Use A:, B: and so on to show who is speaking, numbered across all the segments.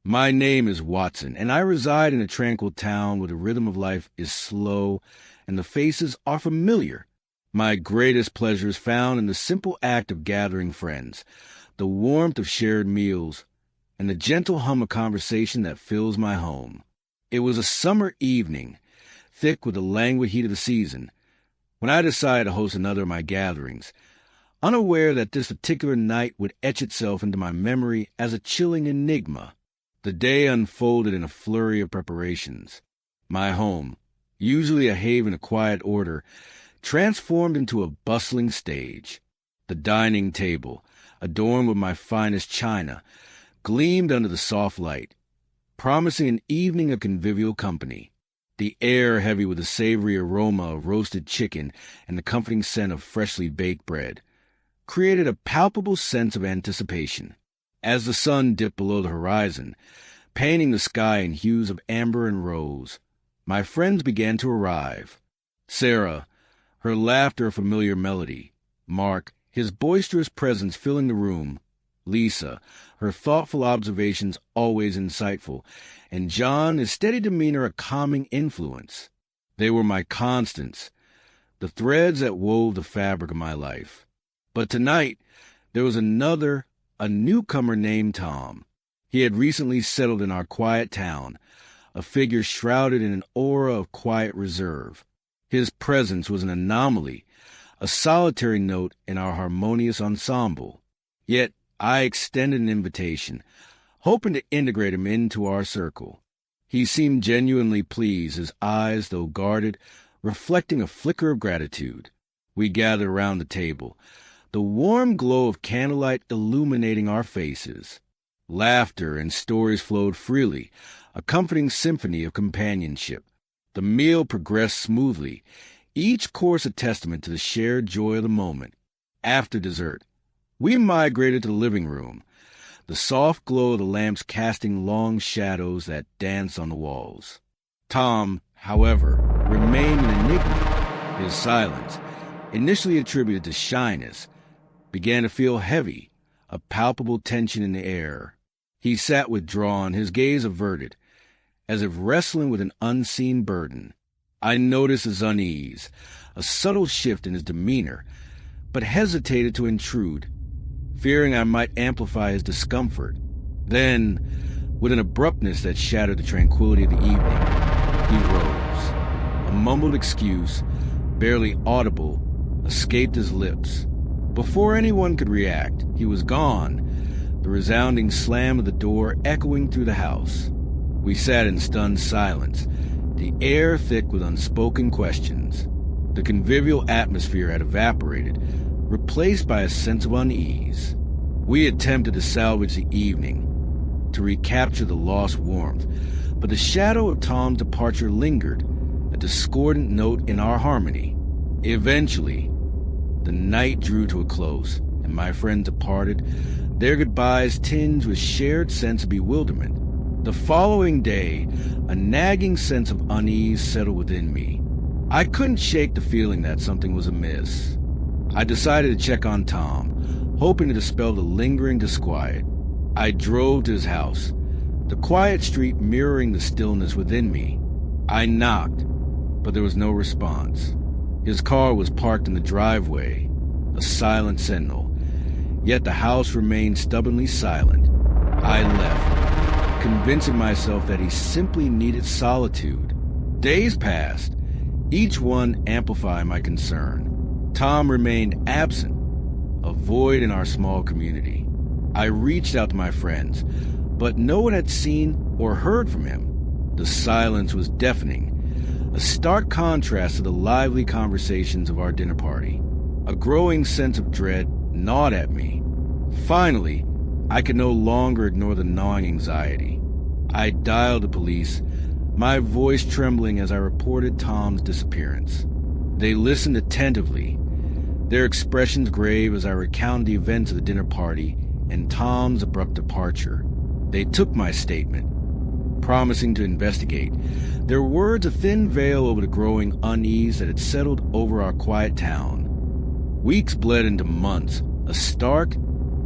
A: My name is Watson, and I reside in a tranquil town where the rhythm of life is slow and the faces are familiar. My greatest pleasure is found in the simple act of gathering friends, the warmth of shared meals, and the gentle hum of conversation that fills my home. It was a summer evening, thick with the languid heat of the season, when I decided to host another of my gatherings, unaware that this particular night would etch itself into my memory as a chilling enigma. The day unfolded in a flurry of preparations. My home, usually a haven of quiet order, transformed into a bustling stage. The dining table, adorned with my finest china, gleamed under the soft light, promising an evening of convivial company. The air heavy with the savory aroma of roasted chicken and the comforting scent of freshly baked bread created a palpable sense of anticipation. As the sun dipped below the horizon, painting the sky in hues of amber and rose, my friends began to arrive. Sarah, her laughter a familiar melody. Mark, his boisterous presence filling the room. Lisa, her thoughtful observations always insightful. And John, his steady demeanor a calming influence. They were my constants, the threads that wove the fabric of my life. But tonight, there was a newcomer named Tom. He had recently settled in our quiet town, a figure shrouded in an aura of quiet reserve. His presence was an anomaly, a solitary note in our harmonious ensemble. Yet I extended an invitation, hoping to integrate him into our circle. He seemed genuinely pleased, his eyes, though guarded, reflecting a flicker of gratitude. We gathered around the table, the warm glow of candlelight illuminating our faces. Laughter and stories flowed freely, a comforting symphony of companionship. The meal progressed smoothly, each course a testament to the shared joy of the moment. After dessert, we migrated to the living room, the soft glow of the lamps casting long shadows that danced on the walls. Tom, however, remained an enigma. His silence, initially attributed to shyness, began to feel heavy, a palpable tension in the air. He sat withdrawn, his gaze averted, as if wrestling with an unseen burden. I noticed his unease, a subtle shift in his demeanor, but hesitated to intrude, fearing I might amplify his discomfort. Then, with an abruptness that shattered the tranquility of the evening, he rose. A mumbled excuse, barely audible, escaped his lips. Before anyone could react, he was gone, the resounding slam of the door echoing through the house. We sat in stunned silence, the air thick with unspoken questions. The convivial atmosphere had evaporated, replaced by a sense of unease. We attempted to salvage the evening, to recapture the lost warmth, but the shadow of Tom's departure lingered, a discordant note in our harmony. Eventually, the night drew to a close, and my friends departed, their goodbyes tinged with shared sense of bewilderment. The following day, a nagging sense of unease settled within me. I couldn't shake the feeling that something was amiss. I decided to check on Tom, hoping to dispel the lingering disquiet. I drove to his house, the quiet street mirroring the stillness within me. I knocked, but there was no response. His car was parked in the driveway, a silent sentinel. Yet the house remained stubbornly silent. I left, convincing myself that he simply needed solitude. Days passed, each one amplifying my concern. Tom remained absent, a void in our small community. I reached out to my friends, but no one had seen or heard from him. The silence was deafening, a stark contrast to the lively conversations of our dinner party. A growing sense of dread gnawed at me. Finally, I could no longer ignore the gnawing anxiety. I dialed the police, my voice trembling as I reported Tom's disappearance. They listened attentively, their expressions grave as I recounted the events of the dinner party and Tom's abrupt departure. They took my statement, promising to investigate, their words a thin veil over the growing unease that had settled over our quiet town. Weeks bled into months, a stark,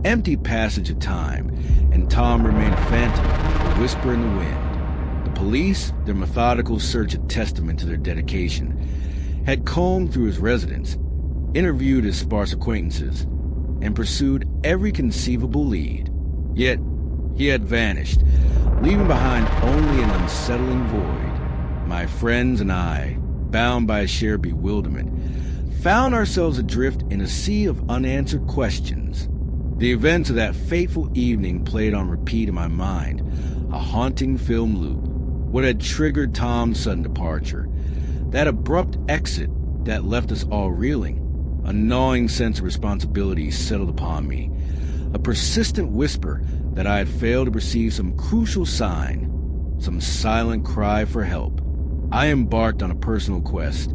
A: empty passage of time, and Tom remained a phantom, a whisper in the wind. The police, their methodical search a testament to their dedication, had combed through his residence, interviewed his sparse acquaintances, and pursued every conceivable lead. Yet, he had vanished, leaving behind only an unsettling void. My friends and I, bound by a shared bewilderment, found ourselves adrift in a sea of unanswered questions. The events of that fateful evening played on repeat in my mind, a haunting film loop. What had triggered Tom's sudden departure, that abrupt exit that left us all reeling. A gnawing sense of responsibility settled upon me, a persistent whisper that I had failed to perceive some crucial sign, some silent cry for help. I embarked on a personal quest,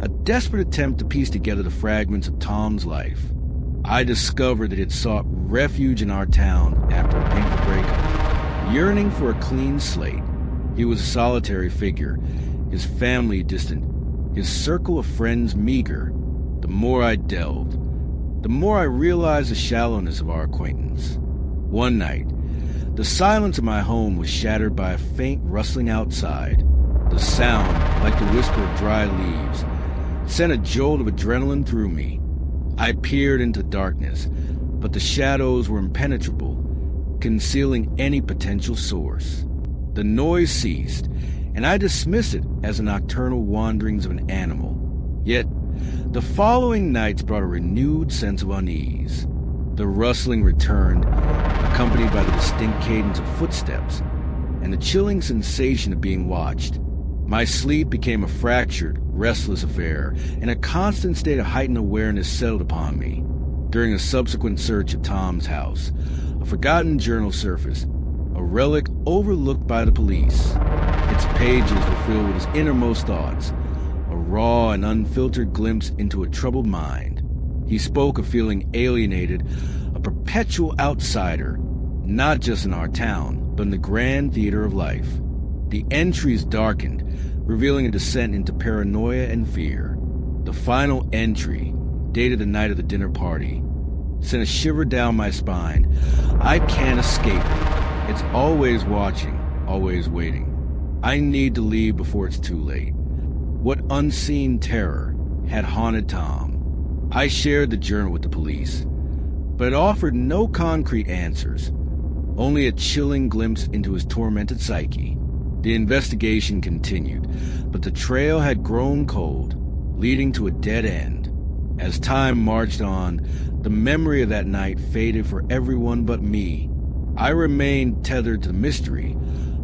A: a desperate attempt to piece together the fragments of Tom's life. I discovered that he had sought refuge in our town after a painful breakup, yearning for a clean slate. He was a solitary figure, his family distant, his circle of friends meager. The more I delved, the more I realized the shallowness of our acquaintance. One night, the silence of my home was shattered by a faint rustling outside. The sound, like the whisper of dry leaves, sent a jolt of adrenaline through me. I peered into darkness, but the shadows were impenetrable, concealing any potential source. The noise ceased, and I dismissed it as the nocturnal wanderings of an animal. Yet, the following nights brought a renewed sense of unease. The rustling returned, accompanied by the distinct cadence of footsteps and the chilling sensation of being watched. My sleep became a fractured, restless affair, and a constant state of heightened awareness settled upon me. During a subsequent search of Tom's house, a forgotten journal surfaced, a relic overlooked by the police. Its pages were filled with his innermost thoughts, a raw and unfiltered glimpse into a troubled mind. He spoke of feeling alienated, a perpetual outsider, not just in our town, but in the grand theater of life. The entries darkened, revealing a descent into paranoia and fear. The final entry, dated the night of the dinner party, sent a shiver down my spine. I can't escape it. It's always watching, always waiting. I need to leave before it's too late. What unseen terror had haunted Tom? I shared the journal with the police, but it offered no concrete answers, only a chilling glimpse into his tormented psyche. The investigation continued, but the trail had grown cold, leading to a dead end. As time marched on, the memory of that night faded for everyone but me. I remained tethered to the mystery,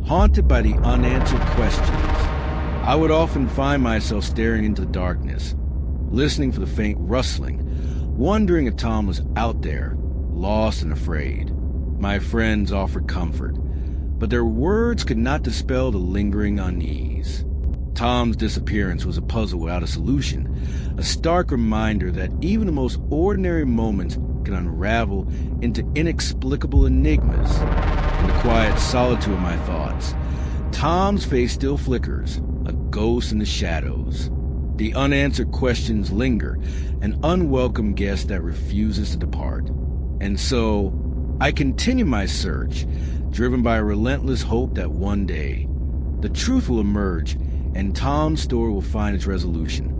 A: haunted by the unanswered questions. I would often find myself staring into the darkness, listening for the faint rustling, wondering if Tom was out there, lost and afraid. My friends offered comfort, but their words could not dispel the lingering unease. Tom's disappearance was a puzzle without a solution, a stark reminder that even the most ordinary moments can unravel into inexplicable enigmas. In the quiet solitude of my thoughts, Tom's face still flickers, a ghost in the shadows. The unanswered questions linger, an unwelcome guest that refuses to depart. And so, I continue my search, driven by a relentless hope that one day, the truth will emerge and Tom's story will find its resolution.